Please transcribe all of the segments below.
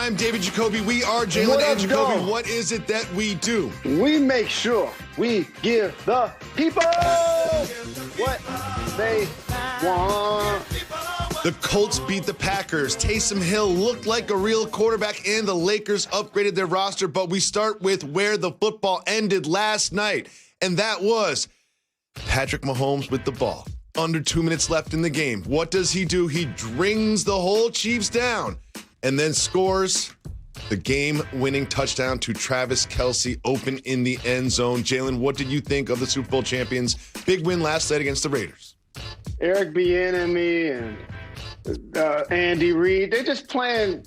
I'm David Jacoby. We are Jalen and Jacoby. What is it that we do? We make sure we give the people what they want. The Colts beat the Packers. Taysom Hill looked like a real quarterback, and the Lakers upgraded their roster. But we start with where the football ended last night, and that was Patrick Mahomes with the ball. Under 2 minutes left in the game. What does he do? He rings the whole Chiefs down and then scores the game-winning touchdown to Travis Kelce, open in the end zone. Jalen, what did you think of the Super Bowl champions' big win last night against the Raiders? Eric Bieniemy and Andy Reid, they're just playing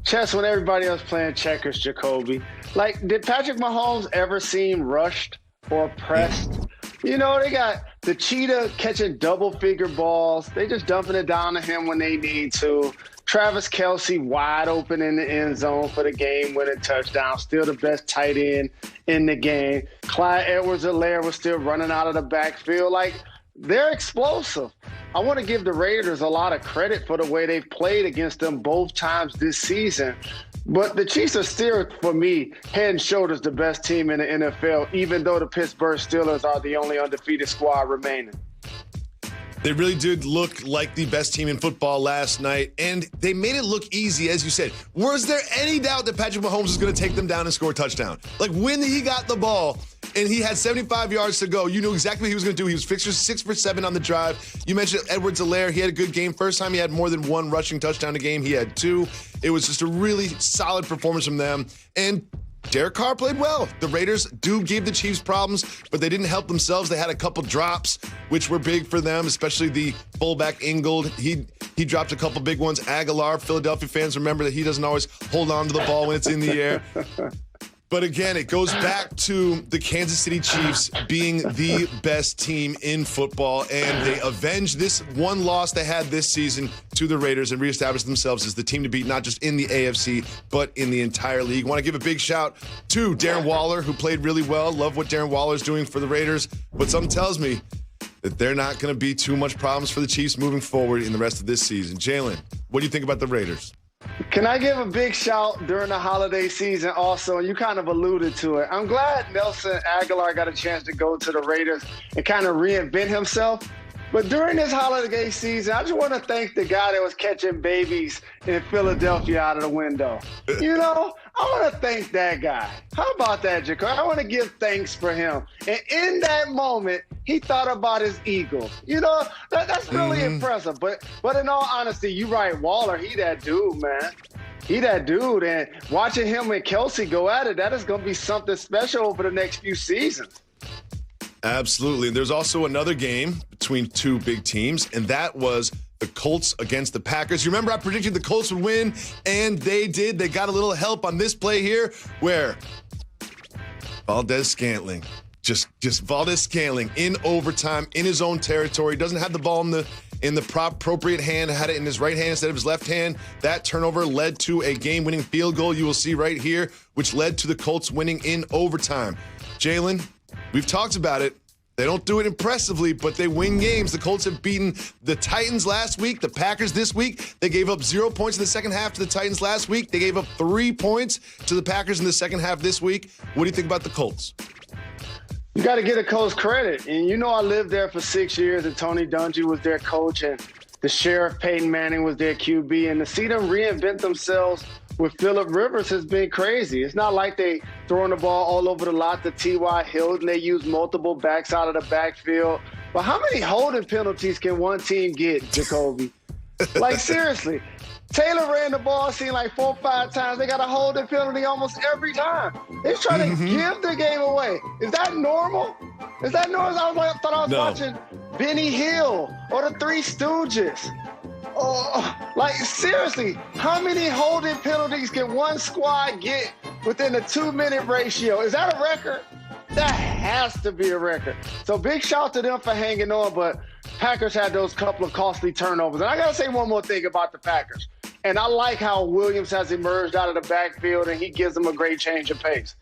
chess when everybody else playing checkers, Jacoby. Like, did Patrick Mahomes ever seem rushed or pressed? You know, they got the cheetah catching double-figure balls. They just dumping it down to him when they need to. Travis Kelce wide open in the end zone for the game-winning touchdown. Still the best tight end in the game. Clyde Edwards-Helaire was still running out of the backfield. Like, they're explosive. I want to give the Raiders a lot of credit for the way they've played against them both times this season. But the Chiefs are still, for me, head and shoulders the best team in the NFL, even though the Pittsburgh Steelers are the only undefeated squad remaining. They really did look like the best team in football last night, and they made it look easy, as you said. Was there any doubt that Patrick Mahomes was going to take them down and score a touchdown? Like, when he got the ball and he had 75 yards to go, you knew exactly what he was going to do. He was 6 for 7 on the drive. You mentioned Edwards-Helaire. He had a good game. First time he had more than one rushing touchdown a game. He had 2. It was just a really solid performance from them. And Derek Carr played well. The Raiders do give the Chiefs problems, but they didn't help themselves. They had a couple drops, which were big for them, especially the fullback Ingold. He dropped a couple big ones. Aguilar, Philadelphia fans remember that he doesn't always hold on to the ball when it's in the air. But again, it goes back to the Kansas City Chiefs being the best team in football, and they avenged this one loss they had this season to the Raiders and reestablished themselves as the team to beat, not just in the AFC, but in the entire league. Want to give a big shout to Darren Waller, who played really well. Love what Darren Waller's doing for the Raiders, but something tells me that they're not going to be too much problems for the Chiefs moving forward in the rest of this season. Jalen, what do you think about the Raiders? Can I give a big shout during the holiday season also? You kind of alluded to it. I'm glad Nelson Aguilar got a chance to go to the Raiders and kind of reinvent himself. But during this holiday season, I just want to thank the guy that was catching babies in Philadelphia out of the window. You know, I want to thank that guy. How about that, Jacob? I want to give thanks for him. And in that moment, he thought about his Eagles. You know, that's really impressive. But in all honesty, you're right, Waller, he that dude, man. He that dude. And watching him and Kelce go at it, that is going to be something special over the next few seasons. Absolutely. There's also another game between two big teams, and that was the Colts against the Packers. You remember I predicted the Colts would win, and they did. They got a little help on this play here where Valdez-Scantling, just Valdez-Scantling in overtime in his own territory, doesn't have the ball in the appropriate hand, had it in his right hand instead of his left hand. That turnover led to a game-winning field goal you will see right here, which led to the Colts winning in overtime. Jalen, we've talked about it. They don't do it impressively, but they win games. The Colts have beaten the Titans last week, the Packers this week. They gave up 0 points in the second half to the Titans last week. They gave up 3 points to the Packers in the second half this week. What do you think about the Colts? You got to get a coach credit. And you know I lived there for 6 years, and Tony Dungy was their coach, and the Sheriff Peyton Manning was their QB. And to see them reinvent themselves with Phillip Rivers has been crazy. It's not like they throwing the ball all over the lot to T.Y. Hilton. They use multiple backs out of the backfield. But how many holding penalties can one team get, Jacoby? Like, seriously. Taylor ran the ball, seemed like 4 or 5 times. They got a holding penalty almost every time. They're trying to give the game away. Is that normal? Is that normal? I thought I was watching Benny Hill or the Three Stooges. Oh, like, seriously, how many holding penalties can one squad get within a 2-minute ratio? Is that a record? That has to be a record. So big shout to them for hanging on, but Packers had those couple of costly turnovers. And I got to say one more thing about the Packers. And I like how Williams has emerged out of the backfield and he gives them a great change of pace.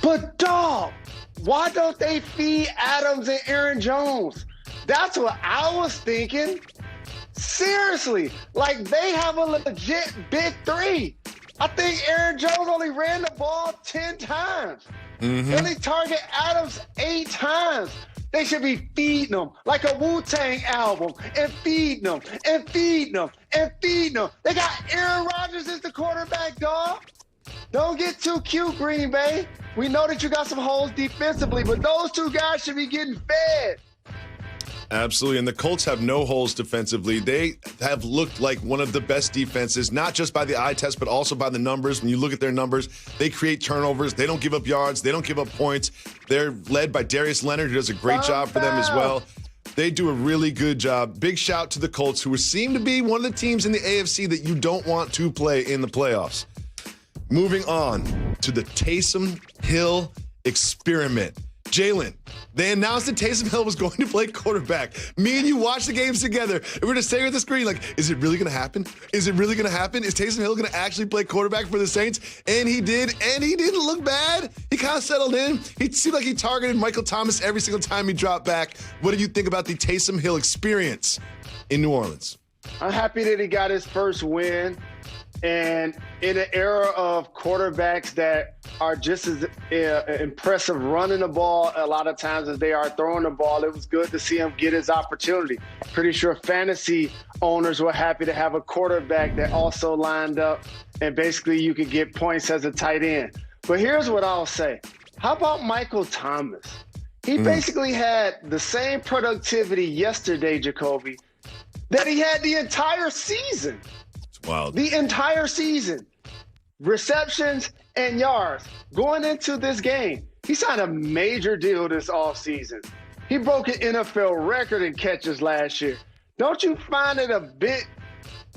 But, dog, why don't they feed Adams and Aaron Jones? That's what I was thinking. Seriously, like they have a legit big three. I think Aaron Jones only ran the ball 10 times. Mm-hmm. They only target Adams 8 times. They should be feeding them like a Wu-Tang album and feeding them and feeding them and feeding them. They got Aaron Rodgers as the quarterback, dog. Don't get too cute, Green Bay. We know that you got some holes defensively, but those two guys should be getting fed. Absolutely, and the Colts have no holes defensively. They have looked like one of the best defenses, not just by the eye test, but also by the numbers. When you look at their numbers, they create turnovers. They don't give up yards. They don't give up points. They're led by Darius Leonard, who does a great job for them as well. They do a really good job. Big shout to the Colts, who seem to be one of the teams in the AFC that you don't want to play in the playoffs. Moving on to the Taysom Hill experiment. Jalen, they announced that Taysom Hill was going to play quarterback. Me and you watched the games together, and we're just staring at the screen like, is it really going to happen? Is it really going to happen? Is Taysom Hill going to actually play quarterback for the Saints? And he did, and he didn't look bad. He kind of settled in. He seemed like he targeted Michael Thomas every single time he dropped back. What do you think about the Taysom Hill experience in New Orleans? I'm happy that he got his first win. And in an era of quarterbacks that are just as impressive running the ball a lot of times as they are throwing the ball, it was good to see him get his opportunity. Pretty sure fantasy owners were happy to have a quarterback that also lined up and basically you could get points as a tight end. But here's what I'll say. How about Michael Thomas? He basically had the same productivity yesterday, Jacoby, that he had the entire season. Wow. The entire season, receptions and yards. Going into this game, he signed a major deal this offseason. He broke an NFL record in catches last year. Don't you find it a bit,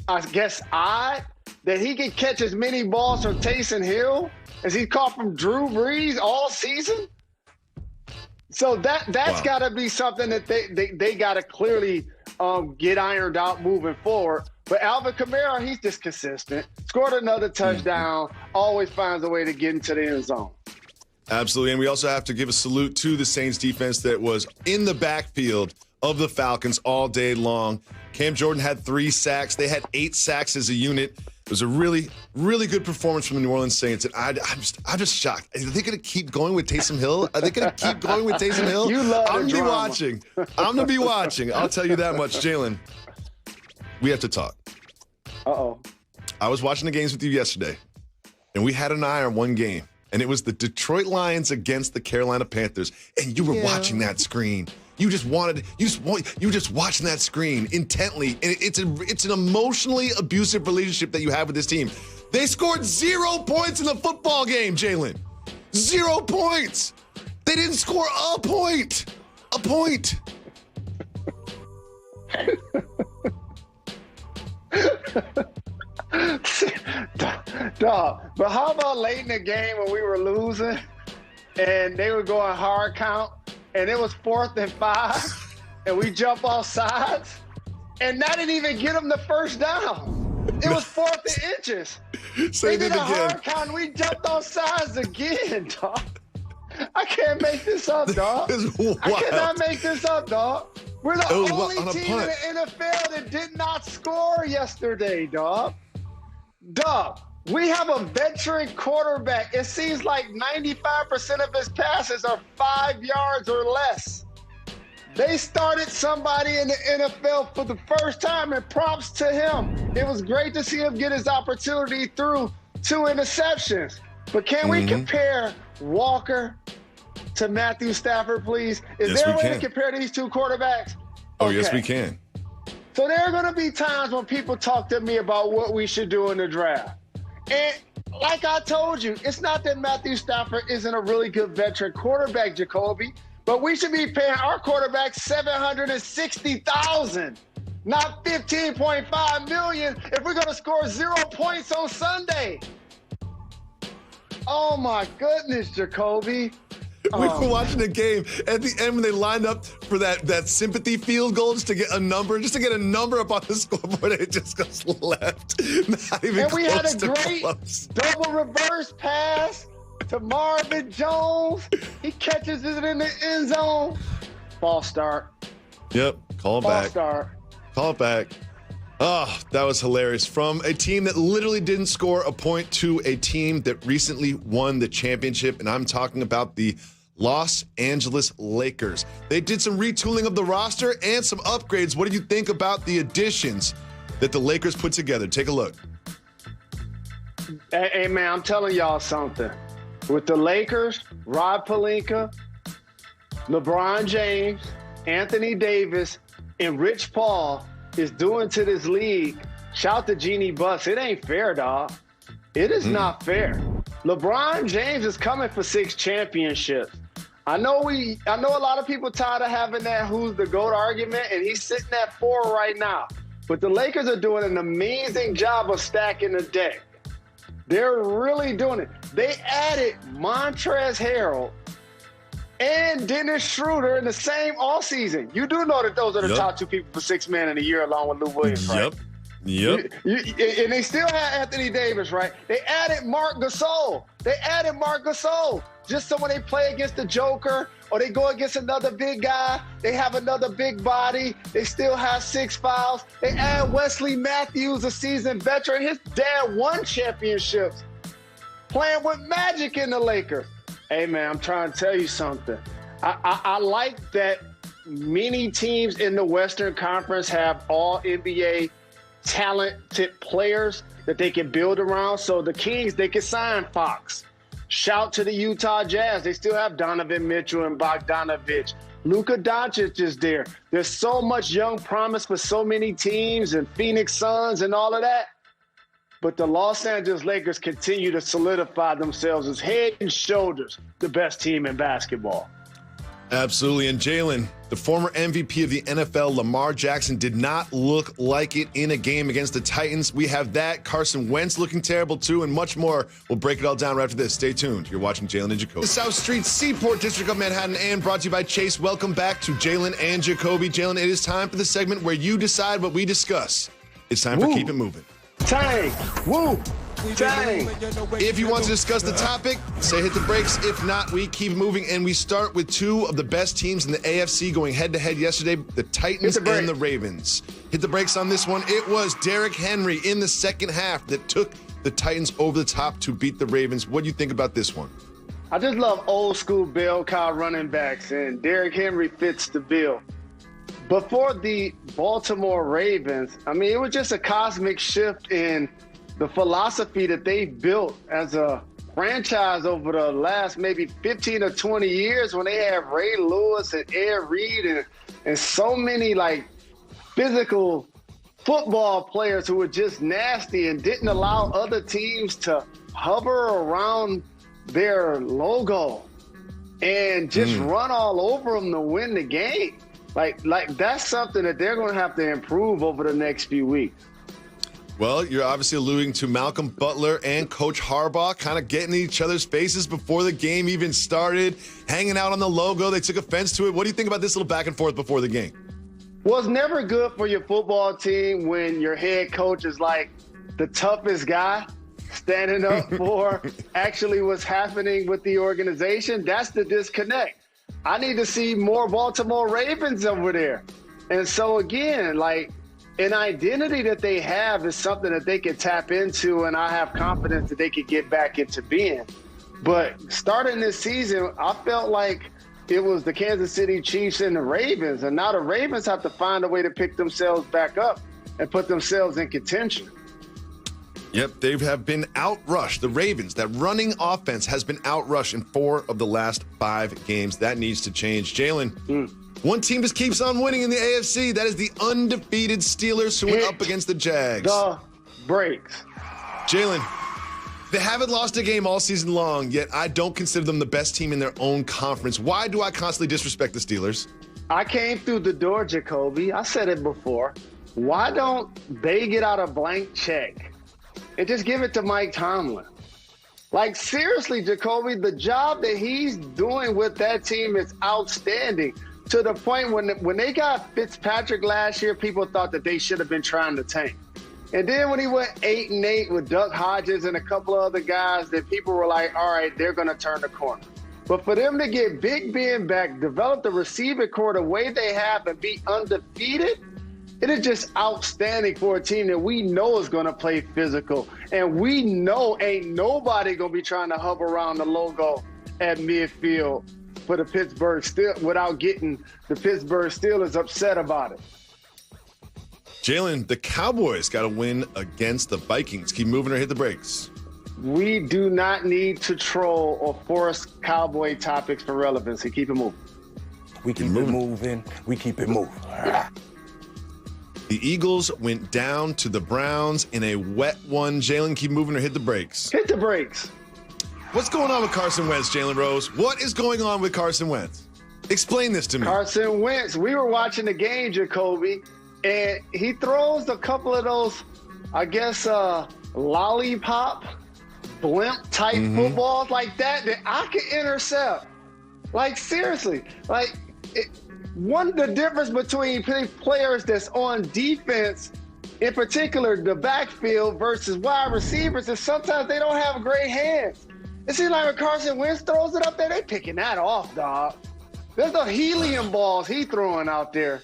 I guess, odd that he can catch as many balls from Taysom Hill as he caught from Drew Brees all season? So that's got to be something that they got to clearly get ironed out moving forward. But Alvin Kamara, he's just consistent. Scored another touchdown, always finds a way to get into the end zone. Absolutely. And we also have to give a salute to the Saints defense that was in the backfield of the Falcons all day long. Cam Jordan had 3 sacks. They had 8 sacks as a unit. It was a really, really good performance from the New Orleans Saints. And I'm just shocked. Are they going to keep going with Taysom Hill? Are they going to keep going with Taysom Hill? You love I'm going to be drama. watching. I'm going to be watching. I'll tell you that much. Jalen, we have to talk. Uh-oh. I was watching the games with you yesterday, and we had an eye on one game, and it was the Detroit Lions against the Carolina Panthers, and you were watching that screen. You were just watching that screen intently, and it's an emotionally abusive relationship that you have with this team. They scored 0 points in the football game, Jalen. 0 points. They didn't score a point. A point. Dog, but how about late in the game when we were losing and they were going hard count and it was 4th and 5 and we jump off sides and that didn't even get them the first down. It was 4th and inches. Say they it did a again. hard count and we jumped off sides again, dog. I can't make this up, dog. I cannot make this up, dog. We're the only team in the NFL that did not score yesterday, dog. Dog, we have a veteran quarterback. It seems like 95% of his passes are 5 yards or less. They started somebody in the NFL for the first time, and props to him. It was great to see him get his opportunity through 2 interceptions. But can we compare Walker to Matthew Stafford, please? Is there a way to compare these 2 quarterbacks? Oh, yes, we can. So there are going to be times when people talk to me about what we should do in the draft. And like I told you, it's not that Matthew Stafford isn't a really good veteran quarterback, Jacoby, but we should be paying our quarterback $760,000, not $15.5 million if we're going to score 0 points on Sunday. Oh, my goodness, Jacoby. We were watching the game at the end when they lined up for that sympathy field goal just to get a number up on the scoreboard. It just goes left. Not even and we had close a to great close. double reverse pass to Marvin Jones. He catches it in the end zone. False start. Yep. Call False back. start. Call it back. Oh, that was hilarious. From a team that literally didn't score a point to a team that recently won the championship, and I'm talking about the Los Angeles Lakers. They did some retooling of the roster and some upgrades. What do you think about the additions that the Lakers put together? Take a look. Hey, man, I'm telling y'all something. With the Lakers, Rob Pelinka, LeBron James, Anthony Davis, and Rich Paul is doing to this league, shout to Jeannie Buss. It ain't fair, dog. It is not fair. LeBron James is coming for 6 championships. I know a lot of people tired of having that who's the GOAT argument, and he's sitting at 4 right now. But the Lakers are doing an amazing job of stacking the deck. They're really doing it. They added Montrezl Harrell and Dennis Schroeder in the same offseason. You do know that those are the top 2 people for 6 man in a year, along with Lou Williams, right? Yep. And they still have Anthony Davis, right? They added Marc Gasol. Just so when they play against the Joker or they go against another big guy, they have another big body. They still have 6 fouls. They add Wesley Matthews, a seasoned veteran. His dad won championships playing with Magic in the Lakers. Hey, man, I'm trying to tell you something. I like that many teams in the Western Conference have all NBA talented players that they can build around. So the Kings, they can sign Fox. Shout to the Utah Jazz. They still have Donovan Mitchell and Bogdanovich. Luka Doncic is there. There's so much young promise for so many teams and Phoenix Suns and all of that. But the Los Angeles Lakers continue to solidify themselves as head and shoulders the best team in basketball. Absolutely. And Jalen, the former MVP of the NFL, Lamar Jackson, did not look like it in a game against the Titans. We have that. Carson Wentz looking terrible too, and much more. We'll break it all down right after this. Stay tuned. You're watching Jalen and Jacoby. The South Street Seaport District of Manhattan, and brought to you by Chase. Welcome back to Jalen and Jacoby. Jalen, it is time for the segment where you decide what we discuss. It's time for Keep It Moving. Tang! Woo! Tang! If you want to discuss the topic, say hit the brakes. If not, we keep moving. And we start with 2 of the best teams in the AFC going head-to-head yesterday, the Titans and the Ravens. Hit the brakes on this one. It was Derrick Henry in the second half that took the Titans over the top to beat the Ravens. What do you think about this one? I just love old school bell cow running backs, and Derrick Henry fits the bill. Before the Baltimore Ravens, I mean, it was just a cosmic shift in the philosophy that they built as a franchise over the last maybe 15 or 20 years when they had Ray Lewis and Ed Reed and so many like physical football players who were just nasty and didn't allow other teams to hover around their logo and just run all over them to win the game. Like that's something that they're going to have to improve over the next few weeks. Well, you're obviously alluding to Malcolm Butler and Coach Harbaugh kind of getting in each other's faces before the game even started, hanging out on the logo. They took offense to it. What do you think about this little back and forth before the game? Well, it's never good for your football team when your head coach is like the toughest guy standing up for actually what's happening with the organization. That's the disconnect. I need to see more Baltimore Ravens over there. And so, again, like, an identity that they have is something that they can tap into, and I have confidence that they could get back into being. But starting this season, I felt like it was the Kansas City Chiefs and the Ravens, and now the Ravens have to find a way to pick themselves back up and put themselves in contention. Yep, they have been outrushed. The Ravens, that running offense has been outrushed in 4 of the last 5 games. That needs to change. Jalen, one team just keeps on winning in the AFC. That is the undefeated Steelers, who went up against the Jags. The breaks. Jalen, they haven't lost a game all season long, yet I don't consider them the best team in their own conference. Why do I constantly disrespect the Steelers? I came through the door, Jacoby. I said it before. Why don't they get out a blank check and just give it to Mike Tomlin? Like, seriously, Jacoby, the job that he's doing with that team is outstanding. To the point when they got Fitzpatrick last year, people thought that they should have been trying to tank. And then when he went 8-8 with Duck Hodges and a couple of other guys, that people were like, all right, they're going to turn the corner. But for them to get Big Ben back, develop the receiver core the way they have, and be undefeated, It is just outstanding for a team that we know is going to play physical. And we know ain't nobody going to be trying to hover around the logo at midfield for the Pittsburgh Steelers without getting the Pittsburgh Steelers upset about it. Jalen, the Cowboys got to win against the Vikings. Keep moving or hit the brakes. We do not need to troll or force Cowboy topics for relevancy. Keep it moving. We keep it moving. We keep it moving. The Eagles went down to the Browns in a wet one. Jalen, keep moving or hit the brakes. Hit the brakes. What's going on with Carson Wentz, Jalen Rose? What is going on with Carson Wentz? Explain this to me. Carson Wentz, we were watching the game, Jacoby, and he throws a couple of those, I guess, lollipop, blimp-type footballs like that I can intercept. Like, seriously. Like, the difference between players that's on defense, in particular the backfield versus wide receivers, is sometimes they don't have great hands. It seems like when Carson Wentz throws it up there, they picking that off, dog. There's the helium balls he throwing out there.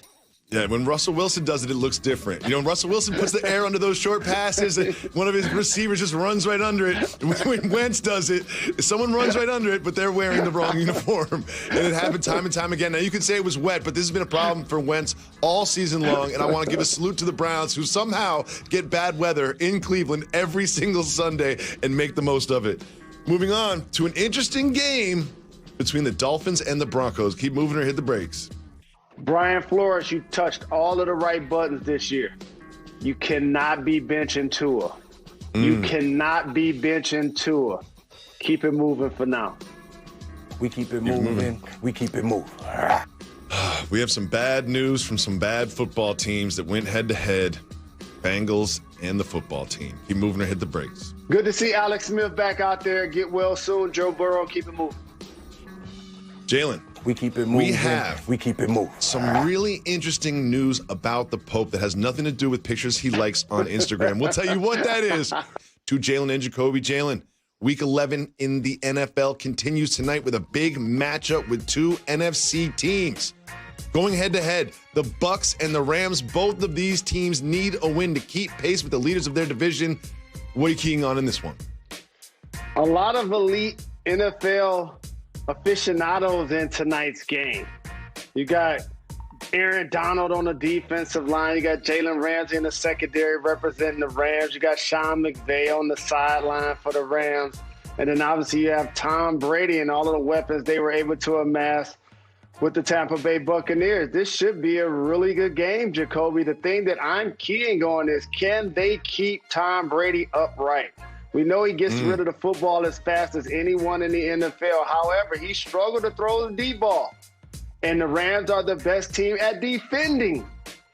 Yeah, when Russell Wilson does it, it looks different. You know, when Russell Wilson puts the air under those short passes, and one of his receivers just runs right under it. When Wentz does it, someone runs right under it, but they're wearing the wrong uniform. And it happened time and time again. Now, you can say it was wet, but this has been a problem for Wentz all season long. And I want to give a salute to the Browns, who somehow get bad weather in Cleveland every single Sunday and make the most of it. Moving on to an interesting game between the Dolphins and the Broncos. Keep moving or hit the brakes. Brian Flores, you touched all of the right buttons this year. You cannot be benching Tua. You cannot be benching Tua. Keep it moving for now. We keep it moving. We keep it moving. We have some bad news from some bad football teams that went head-to-head. Bengals and the football team. Keep moving or hit the brakes. Good to see Alex Smith back out there. Get well soon. Joe Burrow, keep it moving. Jalen. We keep it moving. We keep it moving. Some really interesting news about the Pope that has nothing to do with pictures he likes on Instagram. We'll tell you what that is. To Jalen and Jacoby. Jalen, Week 11 in the NFL continues tonight with a big matchup with two NFC teams. Going head-to-head, the Bucs and the Rams, both of these teams need a win to keep pace with the leaders of their division. What are you keying on in this one? A lot of elite NFL aficionados in tonight's game. You got Aaron Donald on the defensive line. You got Jalen Ramsey in the secondary representing the Rams. You got Sean McVay on the sideline for the Rams. And then obviously you have Tom Brady and all of the weapons they were able to amass with the Tampa Bay Buccaneers. This should be a really good game, Jacoby. The thing that I'm keying on is, can they keep Tom Brady upright? We know he gets rid of the football as fast as anyone in the NFL. However, he struggled to throw the deep ball. And the Rams are the best team at defending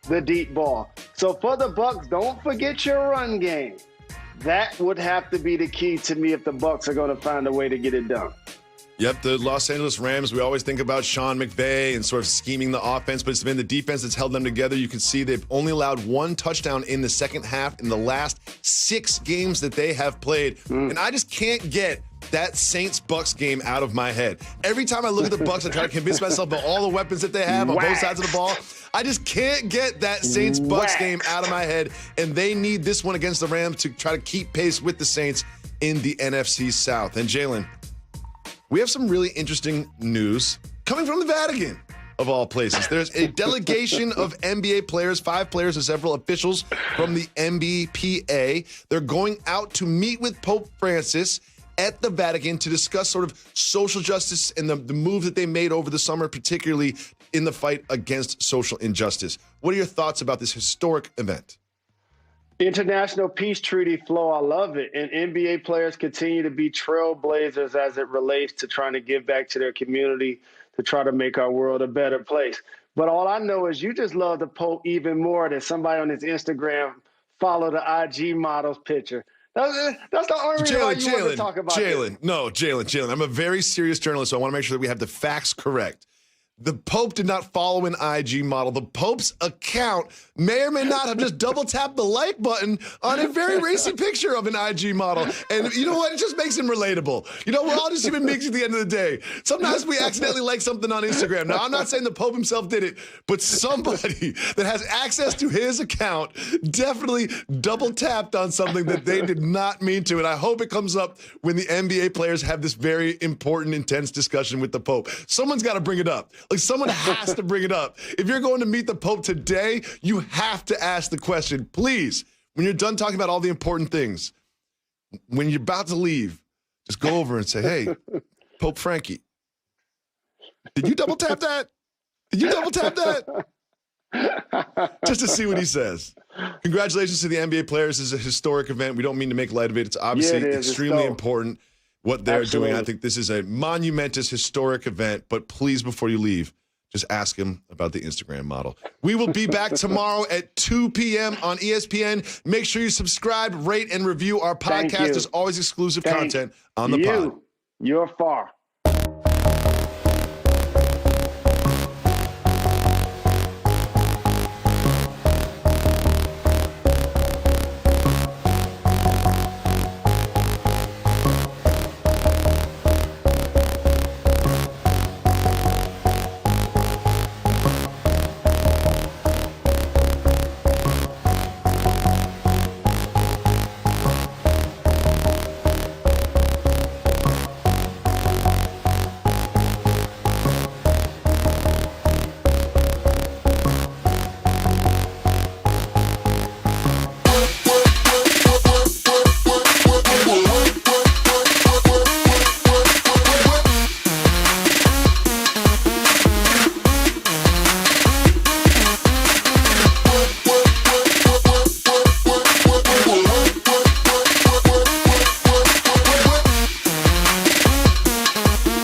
the deep ball. So for the Bucs, don't forget your run game. That would have to be the key to me if the Bucs are going to find a way to get it done. Yep, the Los Angeles Rams, we always think about Sean McVay and sort of scheming the offense, but it's been the defense that's held them together. You can see they've only allowed one touchdown in the second half in the last 6 games that they have played. And I just can't get that Saints-Bucks game out of my head. Every time I look at the Bucks, I try to convince myself about all the weapons that they have on both sides of the ball. I just can't get that Saints-Bucks game out of my head, and they need this one against the Rams to try to keep pace with the Saints in the NFC South. And Jalen, we have some really interesting news coming from the Vatican, of all places. There's a delegation of NBA players, 5 players and several officials from the NBPA. They're going out to meet with Pope Francis at the Vatican to discuss sort of social justice and the move that they made over the summer, particularly in the fight against social injustice. What are your thoughts about this historic event? International peace treaty flow, I love it. And NBA players continue to be trailblazers as it relates to trying to give back to their community to try to make our world a better place. But all I know is you just love the Pope even more than somebody on his Instagram follow the IG model's picture. That's the only reason why you want to talk about Jalen. I'm a very serious journalist, so I want to make sure that we have the facts correct. The Pope did not follow an IG model. The Pope's account may or may not have just double tapped the like button on a very racy picture of an IG model. And you know what? It just makes him relatable. You know, we're all just human beings at the end of the day. Sometimes we accidentally like something on Instagram. Now, I'm not saying the Pope himself did it, but somebody that has access to his account definitely double tapped on something that they did not mean to. And I hope it comes up when the NBA players have this very important, intense discussion with the Pope. Someone's got to bring it up. Like, someone has to bring it up. If you're going to meet the Pope today, you have to ask the question, please, when you're done talking about all the important things, when you're about to leave, just go over and say, hey, Pope Frankie, did you double tap that? Did you double tap that? Just to see what he says. Congratulations to the NBA players. This is a historic event. We don't mean to make light of it. It's obviously extremely important what they're doing. I think this is a monumentous, historic event. But please, before you leave, just ask him about the Instagram model. We will be back tomorrow at 2 p.m. on ESPN. Make sure you subscribe, rate, and review our podcast. There's always exclusive content on the pod. You're far.